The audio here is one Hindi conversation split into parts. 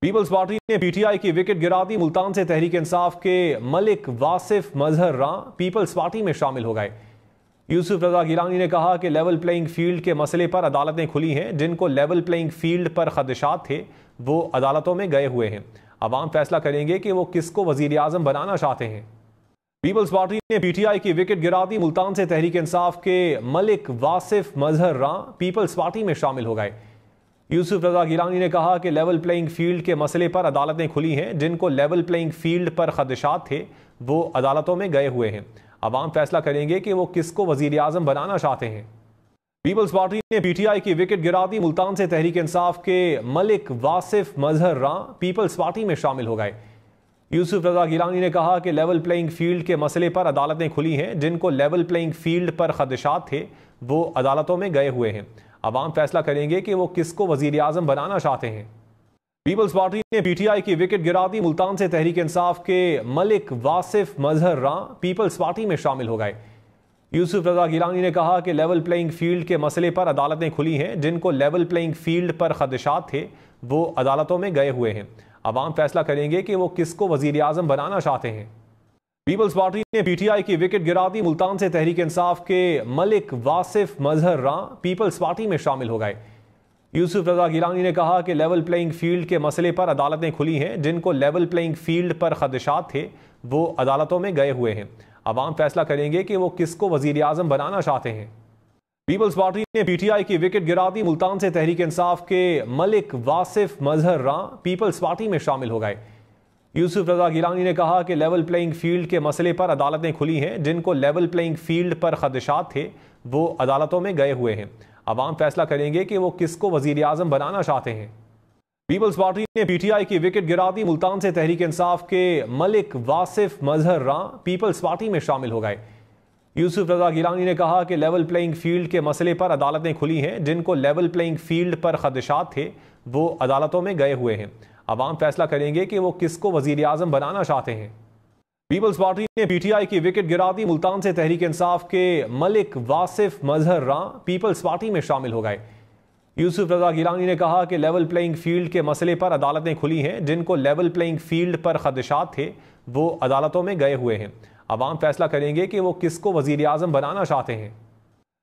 पीपल्स पार्टी ने पीटीआई की विकेट गिरा दी। मुल्तान से तहरीक इंसाफ के मलिक वासिफ मजहर रां पीपल्स पार्टी में शामिल हो गए। यूसुफ रजा गिलानी ने कहा कि लेवल प्लेइंग फील्ड के मसले पर अदालतें खुली हैं। जिनको लेवल प्लेइंग फील्ड पर खदशात थे वो अदालतों में गए हुए हैं। अवाम फैसला करेंगे कि वो किसको वजीर आजम बनाना चाहते हैं। पीपल्स पार्टी ने पीटीआई की विकेट गिरा दी। मुल्तान से तहरीक इंसाफ के मलिक वासिफ मजहर रां पीपल्स पार्टी में शामिल हो गए। यूसुफ रजा गिलानी ने कहा कि लेवल प्लेइंग फील्ड के मसले पर अदालतें खुली हैं। जिनको लेवल प्लेइंग फील्ड पर खदशात थे वो अदालतों में गए हुए हैं। अवाम फैसला करेंगे कि वो किसको वजीर आजम बनाना चाहते हैं। पीपल्स पार्टी ने पीटीआई की विकेट गिरा दी। मुल्तान से तहरीक इंसाफ के मलिक वासिफ मजहर रां पीपल्स पार्टी में शामिल हो गए। यूसुफ रजा गिलानी ने कहा कि लेवल प्लेइंग फील्ड के मसले पर अदालतें खुली हैं। जिनको लेवल प्लेइंग फील्ड पर खदशात थे वो अदालतों में गए हुए हैं। अवाम फैसला करेंगे कि वो किसको वजीर आजम बनाना चाहते हैं। पीपल्स पार्टी ने पीटीआई की विकेट गिरा दी। मुल्तान से तहरीक इंसाफ के मलिक वासिफ मजहर रां पीपल्स पार्टी में शामिल हो गए। यूसुफ रजा गिलानी ने कहा कि लेवल प्लेइंग फील्ड के मसले पर अदालतें खुली हैं। जिनको लेवल प्लेइंग फील्ड पर खदशात थे वो अदालतों में गए हुए हैं। अवाम फैसला करेंगे कि वो किसको वजीर आजम बनाना चाहते हैं। पीपल्स पार्टी ने पीटीआई की विकेट गिरा दी। मुल्तान से तहरीक इंसाफ के मलिक वासिफ मजहर रां पीपल्स पार्टी में शामिल हो गए। यूसुफ रजा गिलानी ने कहा कि लेवल प्लेइंग फील्ड के मसले पर अदालतें खुली हैं। जिनको लेवल प्लेइंग फील्ड पर खदशात थे वो अदालतों में गए हुए हैं। अवाम फैसला करेंगे कि वो किसको वजीर आजम बनाना चाहते हैं। पीपल्स पार्टी ने पीटीआई की विकेट गिरा दी। मुल्तान से तहरीक इंसाफ के मलिक वासिफ मजहर रां पीपल्स पार्टी में शामिल हो गए। यूसुफ रजा गिलानी ने कहा कि लेवल प्लेइंग फील्ड के मसले पर अदालतें खुली हैं। जिनको लेवल प्लेइंग फील्ड पर खदशात थे वो अदालतों में गए हुए हैं। अवाम फैसला करेंगे कि वो किसको वजीर आजम बनाना चाहते हैं। पीपल्स पार्टी ने पीटीआई की विकेट गिरा दी। मुल्तान से तहरीक इंसाफ के मलिक वासिफ मजहर रां पीपल्स पार्टी में शामिल हो गए। यूसुफ रजा गिलानी ने कहा कि लेवल प्लेइंग फील्ड के मसले पर अदालतें खुली हैं। जिनको लेवल प्लेइंग फील्ड पर खदशात थे वो अदालतों में गए हुए हैं। अवाम फैसला करेंगे कि वो किसको वजीर आजम बनाना चाहते हैं। पीपल्स पार्टी ने पीटीआई की विकेट गिरा दी। मुल्तान से तहरीक इंसाफ के मलिक वासिफ मजहर रां पीपल्स पार्टी में शामिल हो गए। यूसुफ रजा गिलानी ने कहा कि लेवल प्लेइंग फील्ड के मसले पर अदालतें खुली हैं। जिनको लेवल प्लेइंग फील्ड पर खदशात थे वो अदालतों में गए हुए हैं। अवाम फैसला करेंगे कि वो किसको वजीर आजम बनाना चाहते हैं।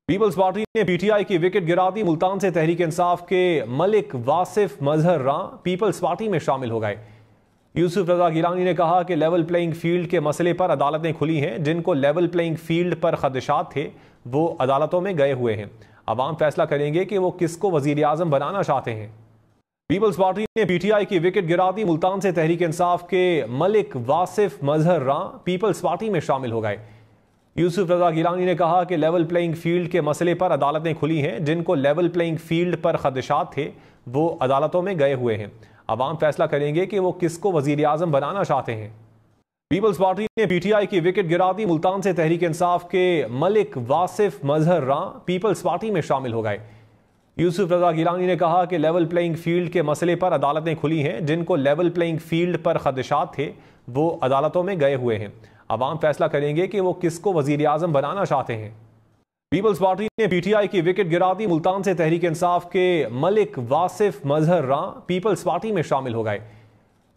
पीपल्स पार्टी ने पीटीआई की विकेट गिरा दी। मुल्तान से तहरीक इंसाफ के मलिक वासिफ मजहर रां पीपल्स पार्टी में शामिल हो गए। यूसुफ रजा गिलानी ने कहा कि लेवल प्लेइंग फील्ड के मसले पर अदालतें खुली हैं। जिनको लेवल प्लेइंग फील्ड पर खदशात थे वो अदालतों में गए हुए हैं। अवाम फैसला करेंगे कि वो किसको वजीर आजम बनाना चाहते हैं। पीपल्स पार्टी ने पीटीआई की विकेट गिरा दी। मुल्तान से तहरीक इंसाफ के मलिक वासिफ मजहर रां पीपल्स पार्टी में शामिल हो गए। यूसुफ रजा गिलानी ने कहा कि लेवल प्लेइंग फील्ड के मसले पर अदालतें खुली हैं। जिनको लेवल प्लेइंग फील्ड पर खदशात थे वो अदालतों में गए हुए हैं। अवाम फैसला करेंगे कि वो किसको वजीर आजम बनाना चाहते हैं। पीपल्स पार्टी ने पीटीआई की विकेट गिरा दी। मुल्तान से तहरीक इंसाफ के मलिक वासिफ मजहर रां पीपल्स पार्टी में शामिल हो गए। यूसुफ रजा गिलानी ने कहा कि लेवल प्लेइंग फील्ड के मसले पर अदालतें खुली हैं। जिनको लेवल प्लेइंग फील्ड पर खदशात थे वो अदालतों में गए हुए हैं। अवाम फैसला करेंगे कि वो किसको वजीर आजम बनाना चाहते हैं। पीपल्स पार्टी ने पीटीआई की विकेट गिरा दी। मुल्तान से तहरीक इंसाफ के मलिक वासिफ मजहर रां पीपल्स पार्टी में शामिल हो गए।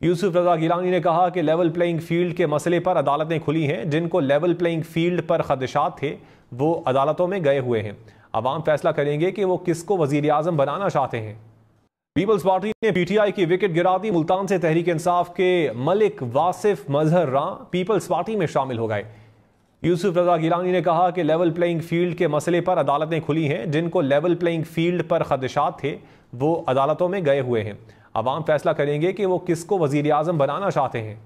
यूसुफ रजा गिलानी ने कहा कि लेवल प्लेइंग फील्ड के मसले पर अदालतें खुली हैं। जिनको लेवल प्लेइंग फील्ड पर खदशात थे वो अदालतों में गए हुए हैं। अवाम फैसला करेंगे कि वो किसको वजीर आजम बनाना चाहते हैं। पीपल्स पार्टी ने पीटीआई की विकेट गिरा दी। मुल्तान से तहरीक इंसाफ के मलिक वासिफ मजहर रां पीपल्स पार्टी में शामिल हो गए। यूसुफ रजा गिलानी ने कहा कि लेवल प्लेइंग फील्ड के मसले पर अदालतें खुली हैं। जिनको लेवल प्लेइंग फील्ड पर खदशात थे वो अदालतों में गए हुए हैं। अवाम फैसला करेंगे कि वो किसको वजीर आजम बनाना चाहते हैं।